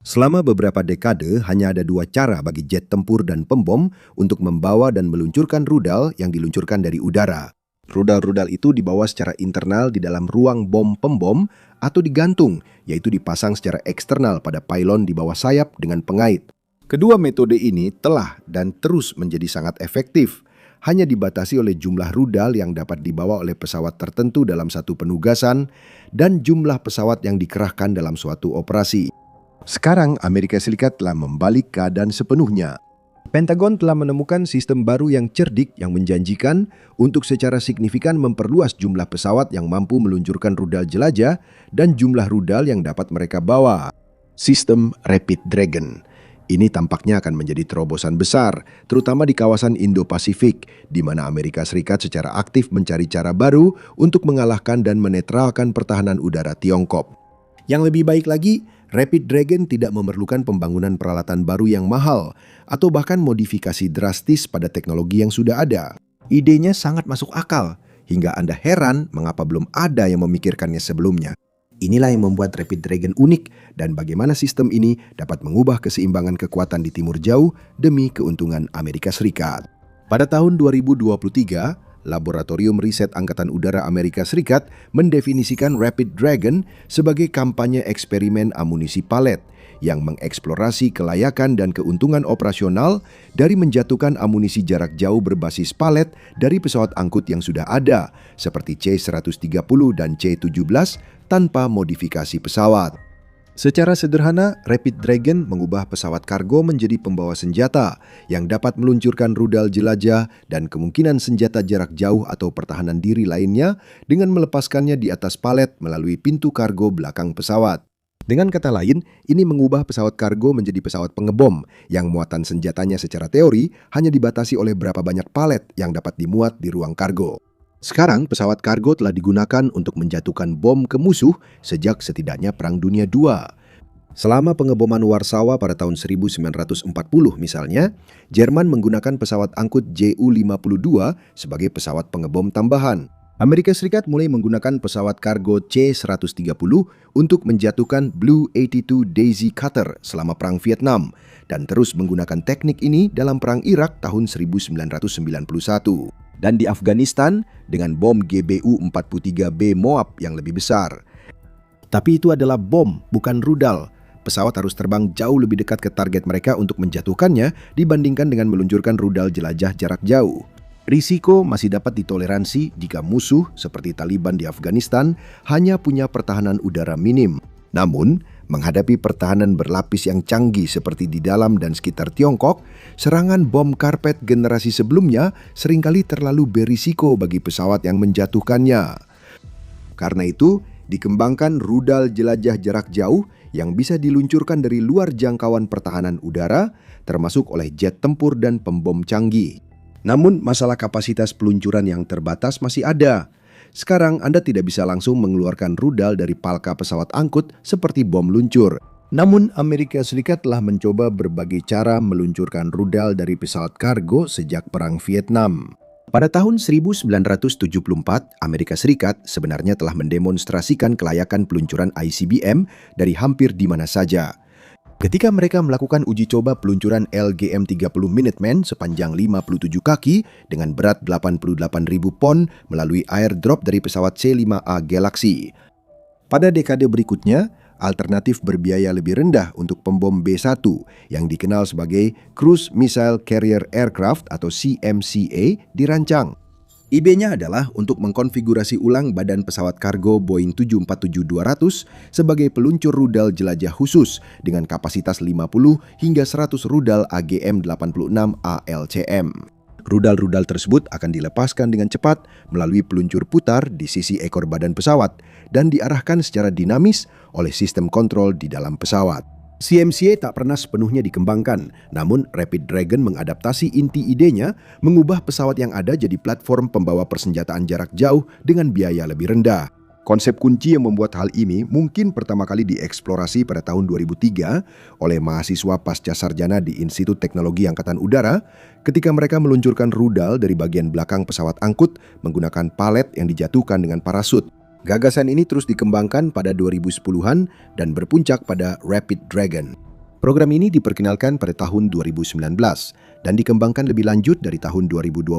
Selama beberapa dekade, hanya ada dua cara bagi jet tempur dan pembom untuk membawa dan meluncurkan rudal yang diluncurkan dari udara. Rudal-rudal itu dibawa secara internal di dalam ruang bom pembom atau digantung, yaitu dipasang secara eksternal pada pylon di bawah sayap dengan pengait. Kedua metode ini telah dan terus menjadi sangat efektif, hanya dibatasi oleh jumlah rudal yang dapat dibawa oleh pesawat tertentu dalam satu penugasan dan jumlah pesawat yang dikerahkan dalam suatu operasi. Sekarang Amerika Serikat telah membalik keadaan sepenuhnya. Pentagon telah menemukan sistem baru yang cerdik yang menjanjikan untuk secara signifikan memperluas jumlah pesawat yang mampu meluncurkan rudal jelajah dan jumlah rudal yang dapat mereka bawa. Sistem Rapid Dragon. Ini tampaknya akan menjadi terobosan besar, terutama di kawasan Indo-Pasifik, di mana Amerika Serikat secara aktif mencari cara baru untuk mengalahkan dan menetralkan pertahanan udara Tiongkok. Yang lebih baik lagi, Rapid Dragon tidak memerlukan pembangunan peralatan baru yang mahal atau bahkan modifikasi drastis pada teknologi yang sudah ada. Idenya sangat masuk akal, hingga Anda heran mengapa belum ada yang memikirkannya sebelumnya. Inilah yang membuat Rapid Dragon unik dan bagaimana sistem ini dapat mengubah keseimbangan kekuatan di Timur Jauh demi keuntungan Amerika Serikat. Pada tahun 2023, Laboratorium Riset Angkatan Udara Amerika Serikat mendefinisikan Rapid Dragon sebagai kampanye eksperimen amunisi palet yang mengeksplorasi kelayakan dan keuntungan operasional dari menjatuhkan amunisi jarak jauh berbasis palet dari pesawat angkut yang sudah ada, seperti C-130 dan C-17 tanpa modifikasi pesawat. Secara sederhana, Rapid Dragon mengubah pesawat kargo menjadi pembawa senjata yang dapat meluncurkan rudal jelajah dan kemungkinan senjata jarak jauh atau pertahanan diri lainnya dengan melepaskannya di atas palet melalui pintu kargo belakang pesawat. Dengan kata lain, ini mengubah pesawat kargo menjadi pesawat pengebom yang muatan senjatanya secara teori hanya dibatasi oleh berapa banyak palet yang dapat dimuat di ruang kargo. Sekarang, pesawat kargo telah digunakan untuk menjatuhkan bom ke musuh sejak setidaknya Perang Dunia II. Selama pengeboman Warsawa pada tahun 1940 misalnya, Jerman menggunakan pesawat angkut Ju-52 sebagai pesawat pengebom tambahan. Amerika Serikat mulai menggunakan pesawat kargo C-130 untuk menjatuhkan Blue 82 Daisy Cutter selama Perang Vietnam dan terus menggunakan teknik ini dalam Perang Irak tahun 1991. Dan di Afghanistan dengan bom GBU-43B Moab yang lebih besar. Tapi itu adalah bom, bukan rudal. Pesawat harus terbang jauh lebih dekat ke target mereka untuk menjatuhkannya dibandingkan dengan meluncurkan rudal jelajah jarak jauh. Risiko masih dapat ditoleransi jika musuh seperti Taliban di Afghanistan hanya punya pertahanan udara minim. Namun, menghadapi pertahanan berlapis yang canggih seperti di dalam dan sekitar Tiongkok, serangan bom karpet generasi sebelumnya seringkali terlalu berisiko bagi pesawat yang menjatuhkannya. Karena itu, dikembangkan rudal jelajah jarak jauh yang bisa diluncurkan dari luar jangkauan pertahanan udara, termasuk oleh jet tempur dan pembom canggih. Namun, masalah kapasitas peluncuran yang terbatas masih ada. Sekarang Anda tidak bisa langsung mengeluarkan rudal dari palka pesawat angkut seperti bom luncur. Namun Amerika Serikat telah mencoba berbagai cara meluncurkan rudal dari pesawat kargo sejak Perang Vietnam. Pada tahun 1974, Amerika Serikat sebenarnya telah mendemonstrasikan kelayakan peluncuran ICBM dari hampir di mana saja. Ketika mereka melakukan uji coba peluncuran LGM-30 Minuteman sepanjang 57 kaki dengan berat 88.000 pon melalui airdrop dari pesawat C-5A Galaxy. Pada dekade berikutnya, alternatif berbiaya lebih rendah untuk pembom B-1 yang dikenal sebagai Cruise Missile Carrier Aircraft atau CMCA dirancang. Idenya adalah untuk mengkonfigurasi ulang badan pesawat kargo Boeing 747-200 sebagai peluncur rudal jelajah khusus dengan kapasitas 50 hingga 100 rudal AGM-86 ALCM. Rudal-rudal tersebut akan dilepaskan dengan cepat melalui peluncur putar di sisi ekor badan pesawat dan diarahkan secara dinamis oleh sistem kontrol di dalam pesawat. CMCA tak pernah sepenuhnya dikembangkan, namun Rapid Dragon mengadaptasi inti idenya mengubah pesawat yang ada jadi platform pembawa persenjataan jarak jauh dengan biaya lebih rendah. Konsep kunci yang membuat hal ini mungkin pertama kali dieksplorasi pada tahun 2003 oleh mahasiswa pasca sarjana di Institut Teknologi Angkatan Udara ketika mereka meluncurkan rudal dari bagian belakang pesawat angkut menggunakan palet yang dijatuhkan dengan parasut. Gagasan ini terus dikembangkan pada 2010-an dan berpuncak pada Rapid Dragon. Program ini diperkenalkan pada tahun 2019 dan dikembangkan lebih lanjut dari tahun 2020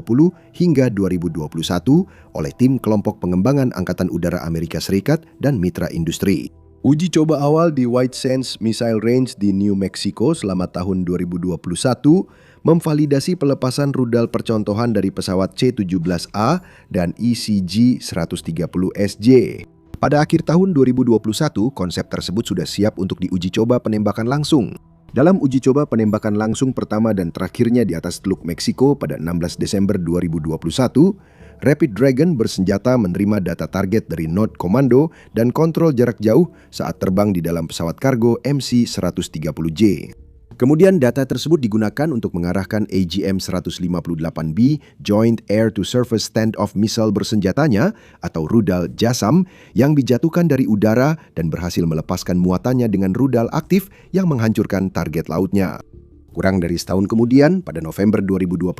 hingga 2021 oleh tim Kelompok Pengembangan Angkatan Udara Amerika Serikat dan mitra industri. Uji coba awal di White Sands Missile Range di New Mexico selama tahun 2021 memvalidasi pelepasan rudal percontohan dari pesawat C-17A dan ECG-130SJ. Pada akhir tahun 2021, konsep tersebut sudah siap untuk diuji coba penembakan langsung. Dalam uji coba penembakan langsung pertama dan terakhirnya di atas Teluk Meksiko pada 16 Desember 2021, Rapid Dragon bersenjata menerima data target dari Node Komando dan kontrol jarak jauh saat terbang di dalam pesawat kargo MC-130J. Kemudian data tersebut digunakan untuk mengarahkan AGM-158B Joint Air-to-Surface Standoff Missile bersenjatanya atau rudal JASSM yang dijatuhkan dari udara dan berhasil melepaskan muatannya dengan rudal aktif yang menghancurkan target lautnya. Kurang dari setahun kemudian, pada November 2022,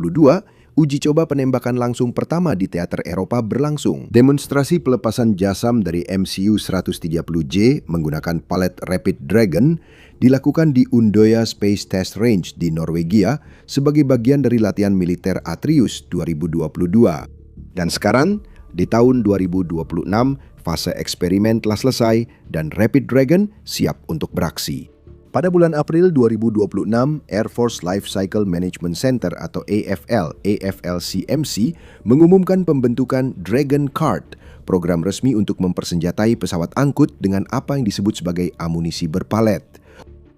uji coba penembakan langsung pertama di teater Eropa berlangsung. Demonstrasi pelepasan JASSM dari MCU-130J menggunakan palet Rapid Dragon dilakukan di Undoya Space Test Range di Norwegia sebagai bagian dari latihan militer Atreus 2022. Dan sekarang, di tahun 2026, fase eksperimen telah selesai dan Rapid Dragon siap untuk beraksi. Pada bulan April 2026, Air Force Life Cycle Management Center atau AFL-CMC mengumumkan pembentukan Dragon Card, program resmi untuk mempersenjatai pesawat angkut dengan apa yang disebut sebagai amunisi berpalet.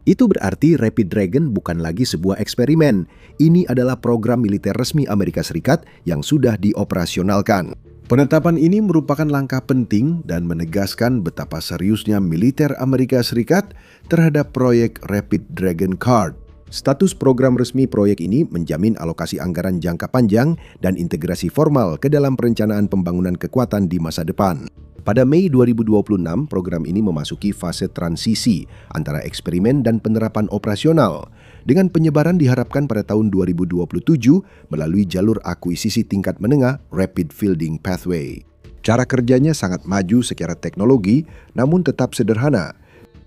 Itu berarti Rapid Dragon bukan lagi sebuah eksperimen. Ini adalah program militer resmi Amerika Serikat yang sudah dioperasionalkan. Penetapan ini merupakan langkah penting dan menegaskan betapa seriusnya militer Amerika Serikat terhadap proyek Rapid Dragon Card. Status program resmi proyek ini menjamin alokasi anggaran jangka panjang dan integrasi formal ke dalam perencanaan pembangunan kekuatan di masa depan. Pada Mei 2026, program ini memasuki fase transisi antara eksperimen dan penerapan operasional, dengan penyebaran diharapkan pada tahun 2027 melalui jalur akuisisi tingkat menengah Rapid Fielding Pathway. Cara kerjanya sangat maju secara teknologi, namun tetap sederhana.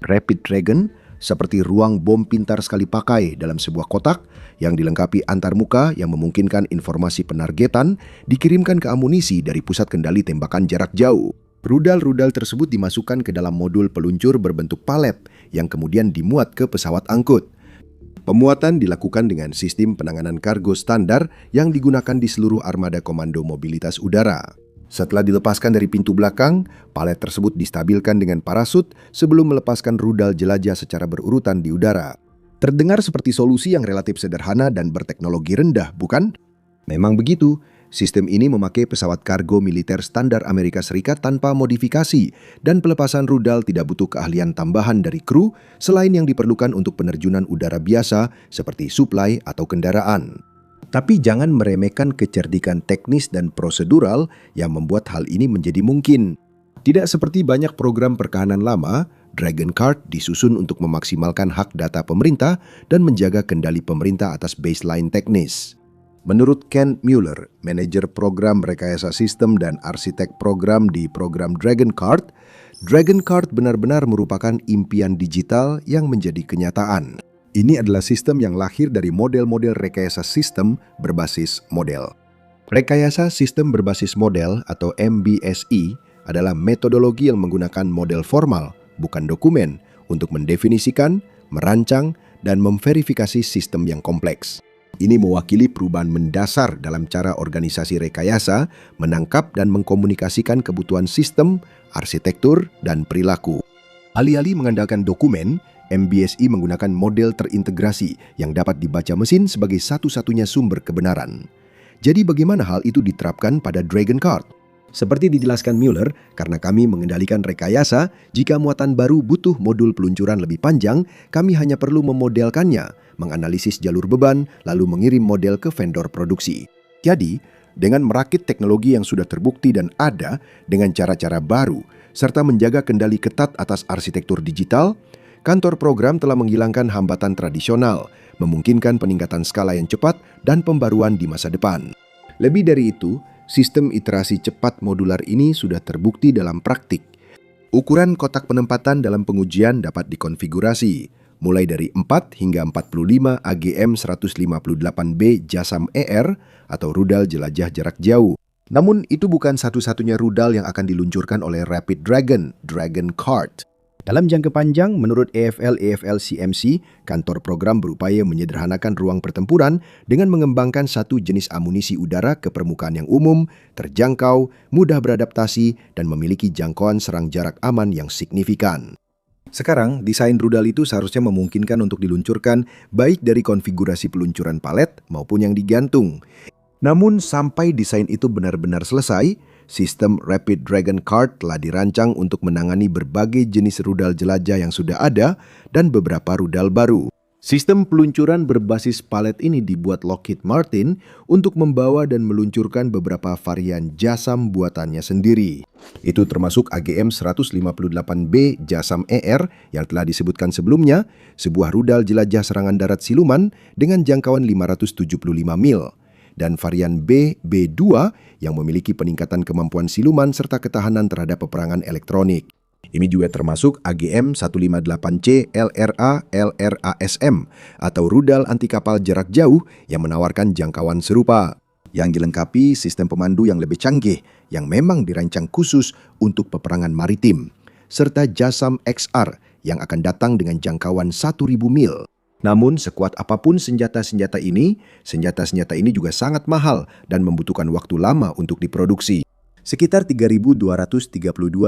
Rapid Dragon seperti ruang bom pintar sekali pakai dalam sebuah kotak yang dilengkapi antarmuka yang memungkinkan informasi penargetan dikirimkan ke amunisi dari pusat kendali tembakan jarak jauh. Rudal-rudal tersebut dimasukkan ke dalam modul peluncur berbentuk palet yang kemudian dimuat ke pesawat angkut. Pemuatan dilakukan dengan sistem penanganan kargo standar yang digunakan di seluruh armada komando mobilitas udara. Setelah dilepaskan dari pintu belakang, palet tersebut distabilkan dengan parasut sebelum melepaskan rudal jelajah secara berurutan di udara. Terdengar seperti solusi yang relatif sederhana dan berteknologi rendah, bukan? Memang begitu. Sistem ini memakai pesawat kargo militer standar Amerika Serikat tanpa modifikasi dan pelepasan rudal tidak butuh keahlian tambahan dari kru selain yang diperlukan untuk penerjunan udara biasa seperti suplai atau kendaraan. Tapi jangan meremehkan kecerdikan teknis dan prosedural yang membuat hal ini menjadi mungkin. Tidak seperti banyak program pertahanan lama, Dragon Card disusun untuk memaksimalkan hak data pemerintah dan menjaga kendali pemerintah atas baseline teknis. Menurut Ken Mueller, manajer program rekayasa sistem dan arsitek program di program Dragon Card benar-benar merupakan impian digital yang menjadi kenyataan. Ini adalah sistem yang lahir dari model-model rekayasa sistem berbasis model. Rekayasa sistem berbasis model atau MBSE adalah metodologi yang menggunakan model formal, bukan dokumen, untuk mendefinisikan, merancang, dan memverifikasi sistem yang kompleks. Ini mewakili perubahan mendasar dalam cara organisasi rekayasa menangkap dan mengkomunikasikan kebutuhan sistem, arsitektur, dan perilaku. Alih-alih mengandalkan dokumen, MBSE menggunakan model terintegrasi yang dapat dibaca mesin sebagai satu-satunya sumber kebenaran. Jadi bagaimana hal itu diterapkan pada Dragon Card? Seperti dijelaskan Mueller, karena kami mengendalikan rekayasa, jika muatan baru butuh modul peluncuran lebih panjang, kami hanya perlu memodelkannya, menganalisis jalur beban, lalu mengirim model ke vendor produksi. Jadi, dengan merakit teknologi yang sudah terbukti dan ada dengan cara-cara baru, serta menjaga kendali ketat atas arsitektur digital, kantor program telah menghilangkan hambatan tradisional, memungkinkan peningkatan skala yang cepat dan pembaruan di masa depan. Lebih dari itu, sistem iterasi cepat modular ini sudah terbukti dalam praktik. Ukuran kotak penempatan dalam pengujian dapat dikonfigurasi, mulai dari 4 hingga 45 AGM-158B JASSM ER atau rudal jelajah jarak jauh. Namun itu bukan satu-satunya rudal yang akan diluncurkan oleh Rapid Dragon, Dragon Card. Dalam jangka panjang, menurut AFL-CMC, kantor program berupaya menyederhanakan ruang pertempuran dengan mengembangkan satu jenis amunisi udara ke permukaan yang umum, terjangkau, mudah beradaptasi, dan memiliki jangkauan serang jarak aman yang signifikan. Sekarang, desain rudal itu seharusnya memungkinkan untuk diluncurkan baik dari konfigurasi peluncuran palet maupun yang digantung. Namun, sampai desain itu benar-benar selesai, sistem Rapid Dragon Card telah dirancang untuk menangani berbagai jenis rudal jelajah yang sudah ada dan beberapa rudal baru. Sistem peluncuran berbasis palet ini dibuat Lockheed Martin untuk membawa dan meluncurkan beberapa varian JASSM buatannya sendiri. Itu termasuk AGM-158B JASSM ER yang telah disebutkan sebelumnya, sebuah rudal jelajah serangan darat siluman dengan jangkauan 575 mil. Dan varian B-B2 yang memiliki peningkatan kemampuan siluman serta ketahanan terhadap peperangan elektronik. Ini juga termasuk AGM-158C LRA-LRASM atau rudal anti kapal jarak jauh yang menawarkan jangkauan serupa, yang dilengkapi sistem pemandu yang lebih canggih yang memang dirancang khusus untuk peperangan maritim, serta JASSM XR yang akan datang dengan jangkauan 1.000 mil. Namun, sekuat apapun senjata-senjata ini juga sangat mahal dan membutuhkan waktu lama untuk diproduksi. Sekitar 3.232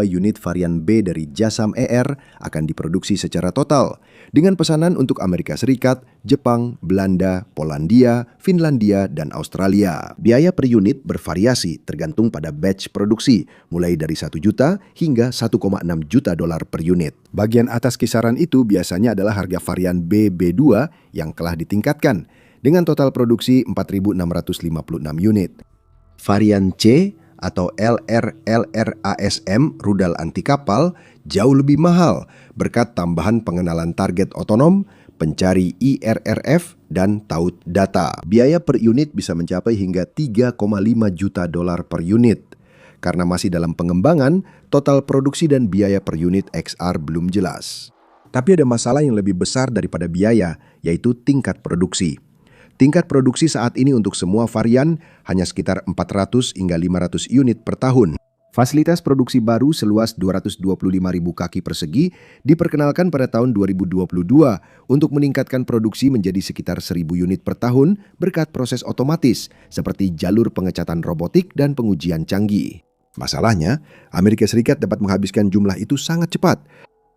unit varian B dari JASSM ER akan diproduksi secara total, dengan pesanan untuk Amerika Serikat, Jepang, Belanda, Polandia, Finlandia, dan Australia. Biaya per unit bervariasi tergantung pada batch produksi, mulai dari 1 juta hingga 1,6 juta dolar per unit. Bagian atas kisaran itu biasanya adalah harga varian B-B2 yang telah ditingkatkan, dengan total produksi 4.656 unit. Varian C atau LRASM rudal anti kapal jauh lebih mahal berkat tambahan pengenalan target otonom, pencari IRRF, dan taut data. Biaya per unit bisa mencapai hingga 3,5 juta dolar per unit. Karena masih dalam pengembangan, total produksi dan biaya per unit XR belum jelas. Tapi ada masalah yang lebih besar daripada biaya, yaitu tingkat produksi. Tingkat produksi saat ini untuk semua varian hanya sekitar 400 hingga 500 unit per tahun. Fasilitas produksi baru seluas 225.000 kaki persegi diperkenalkan pada tahun 2022 untuk meningkatkan produksi menjadi sekitar 1.000 unit per tahun berkat proses otomatis seperti jalur pengecatan robotik dan pengujian canggih. Masalahnya, Amerika Serikat dapat menghabiskan jumlah itu sangat cepat.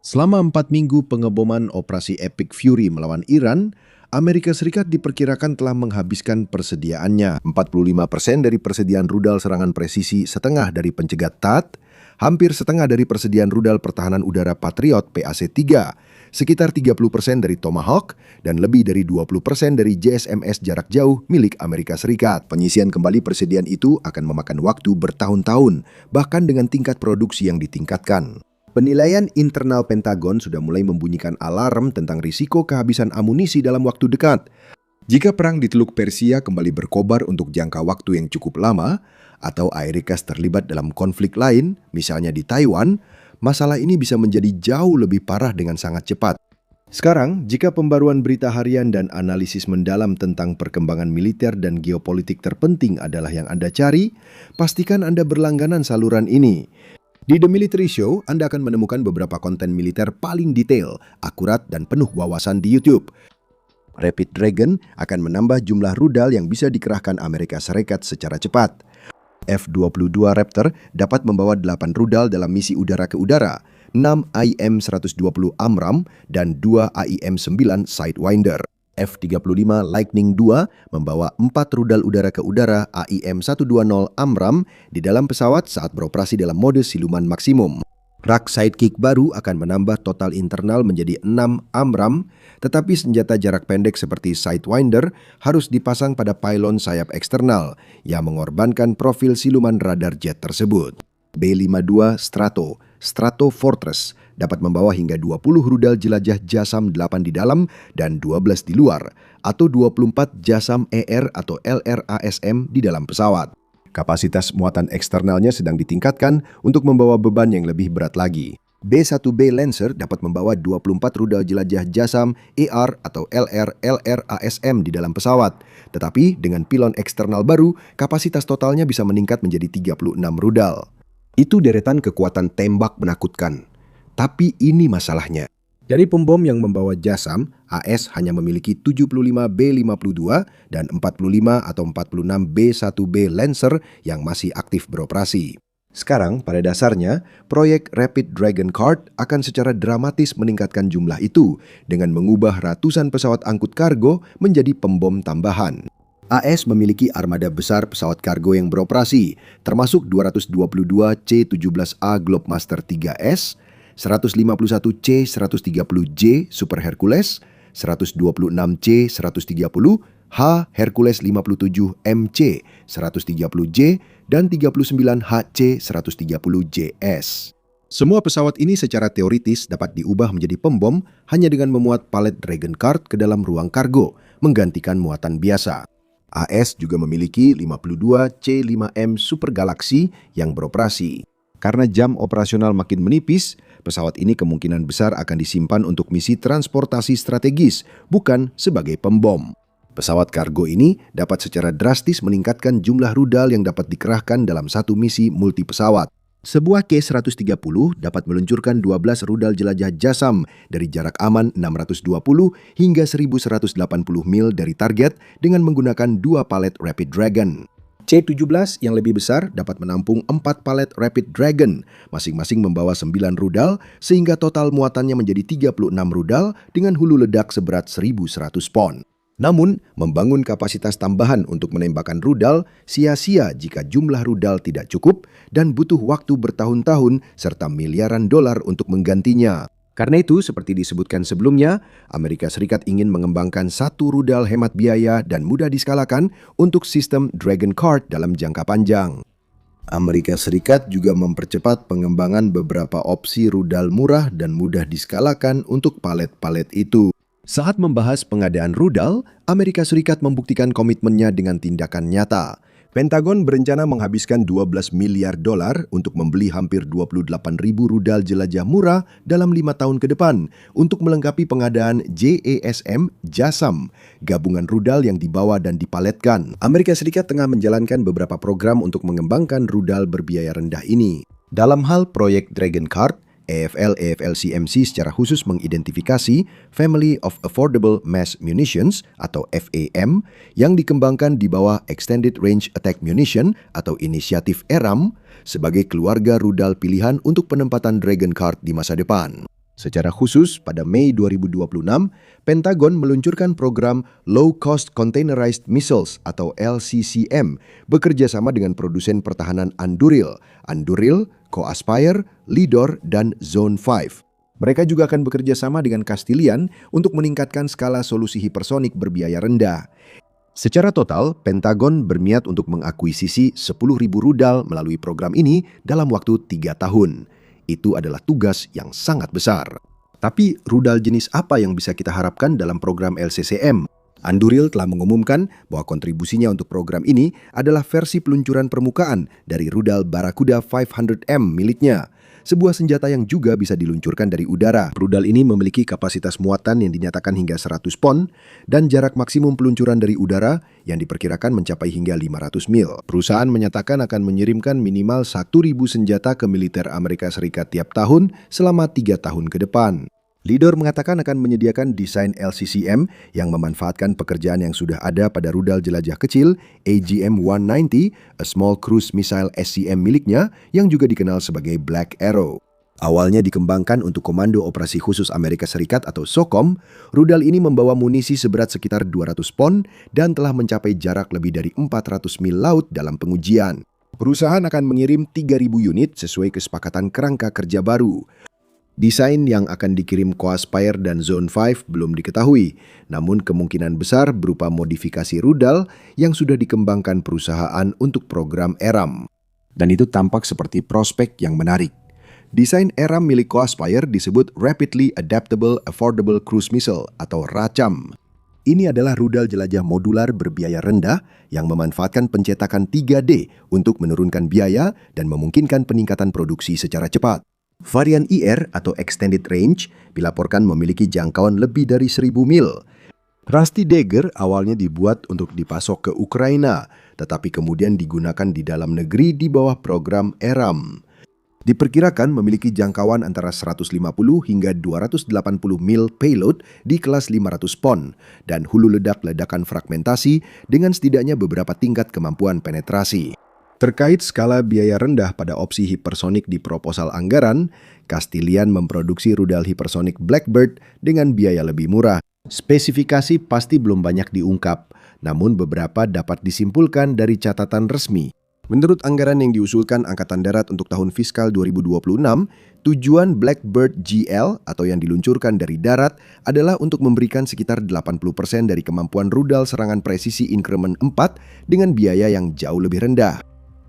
Selama 4 minggu pengeboman operasi Epic Fury melawan Iran, Amerika Serikat diperkirakan telah menghabiskan persediaannya. 45% dari persediaan rudal serangan presisi setengah dari pencegat THAAD, hampir setengah dari persediaan rudal pertahanan udara Patriot PAC-3, sekitar 30% dari Tomahawk, dan lebih dari 20% dari JSMS jarak jauh milik Amerika Serikat. Penyisian kembali persediaan itu akan memakan waktu bertahun-tahun, bahkan dengan tingkat produksi yang ditingkatkan. Penilaian internal Pentagon sudah mulai membunyikan alarm tentang risiko kehabisan amunisi dalam waktu dekat. Jika perang di Teluk Persia kembali berkobar untuk jangka waktu yang cukup lama, atau Amerika terlibat dalam konflik lain, misalnya di Taiwan, masalah ini bisa menjadi jauh lebih parah dengan sangat cepat. Sekarang, jika pembaruan berita harian dan analisis mendalam tentang perkembangan militer dan geopolitik terpenting adalah yang Anda cari, pastikan Anda berlangganan saluran ini. Di The Military Show, Anda akan menemukan beberapa konten militer paling detail, akurat, dan penuh wawasan di YouTube. Rapid Dragon akan menambah jumlah rudal yang bisa dikerahkan Amerika Serikat secara cepat. F-22 Raptor dapat membawa 8 rudal dalam misi udara ke udara, 6 AIM-120 AMRAAM, dan 2 AIM-9 Sidewinder. F-35 Lightning II membawa 4 rudal udara ke udara AIM-120 AMRAAM di dalam pesawat saat beroperasi dalam mode siluman maksimum. Rak Sidekick baru akan menambah total internal menjadi 6 AMRAAM, tetapi senjata jarak pendek seperti Sidewinder harus dipasang pada pylon sayap eksternal yang mengorbankan profil siluman radar jet tersebut. B-52 Strato Fortress dapat membawa hingga 20 rudal jelajah JASSM 8 di dalam dan 12 di luar, atau 24 JASSM ER atau LRASM di dalam pesawat. Kapasitas muatan eksternalnya sedang ditingkatkan untuk membawa beban yang lebih berat lagi. B-1B Lancer dapat membawa 24 rudal jelajah JASSM AR atau LR-LR-ASM di dalam pesawat. Tetapi dengan pilon eksternal baru, kapasitas totalnya bisa meningkat menjadi 36 rudal. Itu deretan kekuatan tembak menakutkan. Tapi ini masalahnya. Dari pembom yang membawa JASSM, AS hanya memiliki 75 B-52 dan 45 atau 46 B-1B Lancer yang masih aktif beroperasi. Sekarang, pada dasarnya, proyek Rapid Dragon Card akan secara dramatis meningkatkan jumlah itu dengan mengubah ratusan pesawat angkut kargo menjadi pembom tambahan. AS memiliki armada besar pesawat kargo yang beroperasi, termasuk 222 C-17A Globemaster 3S, 151 C-130J Super Hercules, 126 C-130, H Hercules 57 MC 130J dan 39 HC 130JS. Semua pesawat ini secara teoritis dapat diubah menjadi pembom hanya dengan memuat palet Dragon Card ke dalam ruang kargo, menggantikan muatan biasa. AS juga memiliki 52 C-5M Super Galaxy yang beroperasi. Karena jam operasional makin menipis, pesawat ini kemungkinan besar akan disimpan untuk misi transportasi strategis, bukan sebagai pembom. Pesawat kargo ini dapat secara drastis meningkatkan jumlah rudal yang dapat dikerahkan dalam satu misi multi pesawat. Sebuah K-130 dapat meluncurkan 12 rudal jelajah JASSM dari jarak aman 620 hingga 1180 mil dari target dengan menggunakan 2 palet Rapid Dragon. C-17 yang lebih besar dapat menampung 4 palet Rapid Dragon, masing-masing membawa 9 rudal sehingga total muatannya menjadi 36 rudal dengan hulu ledak seberat 1.100 pon. Namun, membangun kapasitas tambahan untuk menembakkan rudal sia-sia jika jumlah rudal tidak cukup dan butuh waktu bertahun-tahun serta miliaran dolar untuk menggantinya. Karena itu, seperti disebutkan sebelumnya, Amerika Serikat ingin mengembangkan satu rudal hemat biaya dan mudah diskalakan untuk sistem Dragon Card dalam jangka panjang. Amerika Serikat juga mempercepat pengembangan beberapa opsi rudal murah dan mudah diskalakan untuk palet-palet itu. Saat membahas pengadaan rudal, Amerika Serikat membuktikan komitmennya dengan tindakan nyata. Pentagon berencana menghabiskan 12 miliar dolar untuk membeli hampir 28.000 rudal jelajah murah dalam 5 tahun ke depan untuk melengkapi pengadaan JASSM, JASSM, gabungan rudal yang dibawa dan dipaletkan. Amerika Serikat tengah menjalankan beberapa program untuk mengembangkan rudal berbiaya rendah ini. Dalam hal proyek Dragon Card, AFL-CMC secara khusus mengidentifikasi Family of Affordable Mass Munitions atau FAM yang dikembangkan di bawah Extended Range Attack Munition atau inisiatif ERAM sebagai keluarga rudal pilihan untuk penempatan Dragon Card di masa depan. Secara khusus, pada Mei 2026, Pentagon meluncurkan program Low Cost Containerized Missiles atau LCCM bekerja sama dengan produsen pertahanan Anduril, Co-Aspire, Lidor, dan Zone 5. Mereka juga akan bekerja sama dengan Castilian untuk meningkatkan skala solusi hipersonik berbiaya rendah. Secara total, Pentagon berniat untuk mengakuisisi 10.000 rudal melalui program ini dalam waktu 3 tahun. Itu adalah tugas yang sangat besar. Tapi rudal jenis apa yang bisa kita harapkan dalam program LCCM? Anduril telah mengumumkan bahwa kontribusinya untuk program ini adalah versi peluncuran permukaan dari rudal Barracuda 500M miliknya, sebuah senjata yang juga bisa diluncurkan dari udara. Rudal ini memiliki kapasitas muatan yang dinyatakan hingga 100 pon dan jarak maksimum peluncuran dari udara yang diperkirakan mencapai hingga 500 mil. Perusahaan menyatakan akan mengirimkan minimal 1.000 senjata ke militer Amerika Serikat tiap tahun selama 3 tahun ke depan. Lidor mengatakan akan menyediakan desain LCCM yang memanfaatkan pekerjaan yang sudah ada pada rudal jelajah kecil AGM-190, a small cruise missile SCM miliknya yang juga dikenal sebagai Black Arrow. Awalnya dikembangkan untuk Komando Operasi Khusus Amerika Serikat atau SOCOM, rudal ini membawa munisi seberat sekitar 200 pon dan telah mencapai jarak lebih dari 400 mil laut dalam pengujian. Perusahaan akan mengirim 3.000 unit sesuai kesepakatan kerangka kerja baru. Desain yang akan dikirim Co-Aspire dan Zone 5 belum diketahui, namun kemungkinan besar berupa modifikasi rudal yang sudah dikembangkan perusahaan untuk program ERAM. Dan itu tampak seperti prospek yang menarik. Desain ERAM milik Co-Aspire disebut Rapidly Adaptable Affordable Cruise Missile atau RACAM. Ini adalah rudal jelajah modular berbiaya rendah yang memanfaatkan pencetakan 3D untuk menurunkan biaya dan memungkinkan peningkatan produksi secara cepat. Varian IR atau Extended Range dilaporkan memiliki jangkauan lebih dari 1.000 mil. Rusty Dagger awalnya dibuat untuk dipasok ke Ukraina, tetapi kemudian digunakan di dalam negeri di bawah program ERAM. Diperkirakan memiliki jangkauan antara 150 hingga 280 mil payload di kelas 500 pon dan hulu ledak-ledakan fragmentasi dengan setidaknya beberapa tingkat kemampuan penetrasi. Terkait skala biaya rendah pada opsi hipersonik di proposal anggaran, Castilian memproduksi rudal hipersonik Blackbird dengan biaya lebih murah. Spesifikasi pasti belum banyak diungkap, namun beberapa dapat disimpulkan dari catatan resmi. Menurut anggaran yang diusulkan Angkatan Darat untuk tahun fiskal 2026, tujuan Blackbird GL atau yang diluncurkan dari darat adalah untuk memberikan sekitar 80% dari kemampuan rudal serangan presisi Increment 4 dengan biaya yang jauh lebih rendah.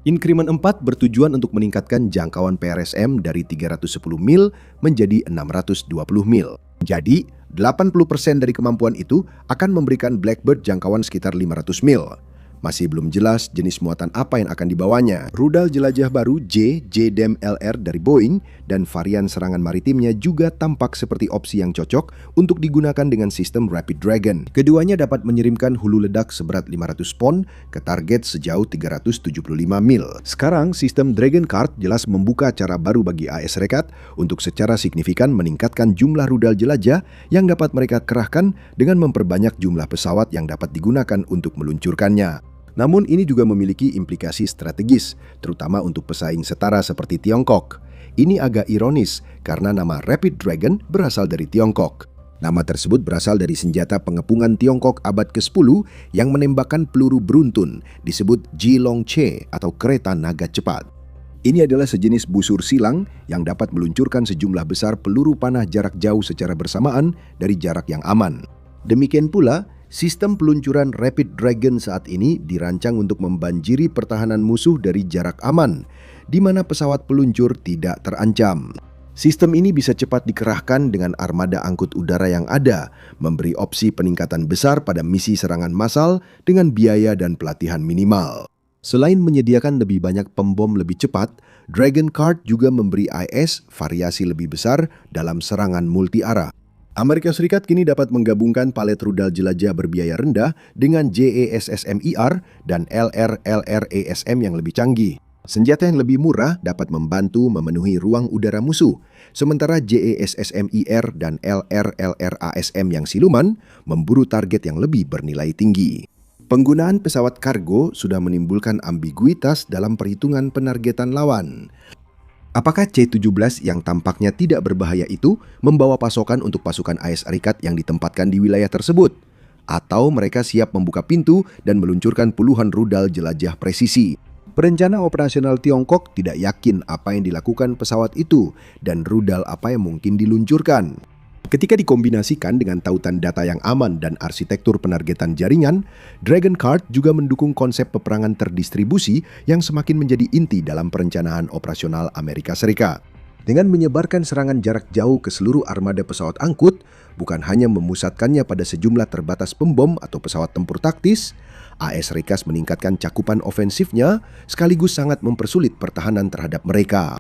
Increment 4 bertujuan untuk meningkatkan jangkauan PRSM dari 310 mil menjadi 620 mil. Jadi, 80% dari kemampuan itu akan memberikan Blackbird jangkauan sekitar 500 mil. Masih belum jelas jenis muatan apa yang akan dibawanya. Rudal jelajah baru JDAM-LR dari Boeing dan varian serangan maritimnya juga tampak seperti opsi yang cocok untuk digunakan dengan sistem Rapid Dragon. Keduanya dapat mengirimkan hulu ledak seberat 500 pon ke target sejauh 375 mil. Sekarang, sistem Dragon Card jelas membuka cara baru bagi AS Serikat untuk secara signifikan meningkatkan jumlah rudal jelajah yang dapat mereka kerahkan dengan memperbanyak jumlah pesawat yang dapat digunakan untuk meluncurkannya. Namun ini juga memiliki implikasi strategis, terutama untuk pesaing setara seperti Tiongkok. Ini agak ironis karena nama Rapid Dragon berasal dari Tiongkok. Nama tersebut berasal dari senjata pengepungan Tiongkok abad ke-10 yang menembakkan peluru beruntun, disebut Jilongche atau kereta naga cepat. Ini adalah sejenis busur silang yang dapat meluncurkan sejumlah besar peluru panah jarak jauh secara bersamaan dari jarak yang aman. Demikian pula, sistem peluncuran Rapid Dragon saat ini dirancang untuk membanjiri pertahanan musuh dari jarak aman, di mana pesawat peluncur tidak terancam. Sistem ini bisa cepat dikerahkan dengan armada angkut udara yang ada, memberi opsi peningkatan besar pada misi serangan massal dengan biaya dan pelatihan minimal. Selain menyediakan lebih banyak pembom lebih cepat, Dragon Card juga memberi IS variasi lebih besar dalam serangan multi-arah. Amerika Serikat kini dapat menggabungkan palet rudal jelajah berbiaya rendah dengan JASSM-IR dan LR-LR-ESM yang lebih canggih. Senjata yang lebih murah dapat membantu memenuhi ruang udara musuh, sementara JASSM-IR dan LR-LR-ASM yang siluman memburu target yang lebih bernilai tinggi. Penggunaan pesawat kargo sudah menimbulkan ambiguitas dalam perhitungan penargetan lawan. Apakah C-17 yang tampaknya tidak berbahaya itu membawa pasokan untuk pasukan AS Serikat yang ditempatkan di wilayah tersebut? Atau mereka siap membuka pintu dan meluncurkan puluhan rudal jelajah presisi? Perencana operasional Tiongkok tidak yakin apa yang dilakukan pesawat itu dan rudal apa yang mungkin diluncurkan. Ketika dikombinasikan dengan tautan data yang aman dan arsitektur penargetan jaringan, Dragon Card juga mendukung konsep peperangan terdistribusi yang semakin menjadi inti dalam perencanaan operasional Amerika Serikat. Dengan menyebarkan serangan jarak jauh ke seluruh armada pesawat angkut, bukan hanya memusatkannya pada sejumlah terbatas pembom atau pesawat tempur taktis, AS Serikat meningkatkan cakupan ofensifnya sekaligus sangat mempersulit pertahanan terhadap mereka.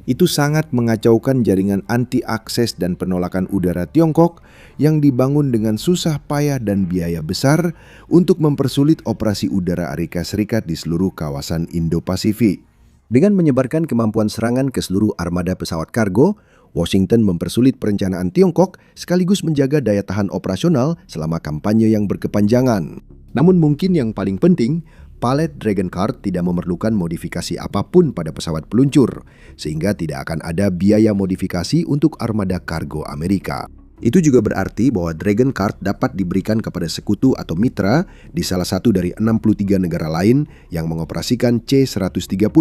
Itu sangat mengacaukan jaringan anti-akses dan penolakan udara Tiongkok yang dibangun dengan susah payah dan biaya besar untuk mempersulit operasi udara Amerika Serikat di seluruh kawasan Indo-Pasifik. Dengan menyebarkan kemampuan serangan ke seluruh armada pesawat kargo, Washington mempersulit perencanaan Tiongkok sekaligus menjaga daya tahan operasional selama kampanye yang berkepanjangan. Namun mungkin yang paling penting, palet Dragon Card tidak memerlukan modifikasi apapun pada pesawat peluncur, sehingga tidak akan ada biaya modifikasi untuk armada kargo Amerika. Itu juga berarti bahwa Dragon Card dapat diberikan kepada sekutu atau mitra di salah satu dari 63 negara lain yang mengoperasikan C-130,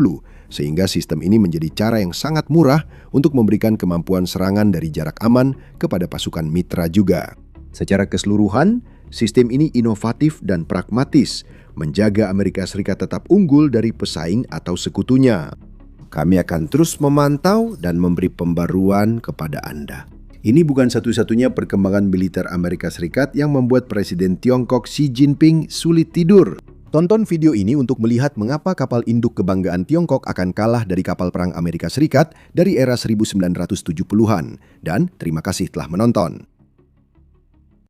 sehingga sistem ini menjadi cara yang sangat murah untuk memberikan kemampuan serangan dari jarak aman kepada pasukan mitra juga. Secara keseluruhan, sistem ini inovatif dan pragmatis, menjaga Amerika Serikat tetap unggul dari pesaing atau sekutunya. Kami akan terus memantau dan memberi pembaruan kepada Anda. Ini bukan satu-satunya perkembangan militer Amerika Serikat yang membuat Presiden Tiongkok Xi Jinping sulit tidur. Tonton video ini untuk melihat mengapa kapal induk kebanggaan Tiongkok akan kalah dari kapal perang Amerika Serikat dari era 1970-an. Dan terima kasih telah menonton.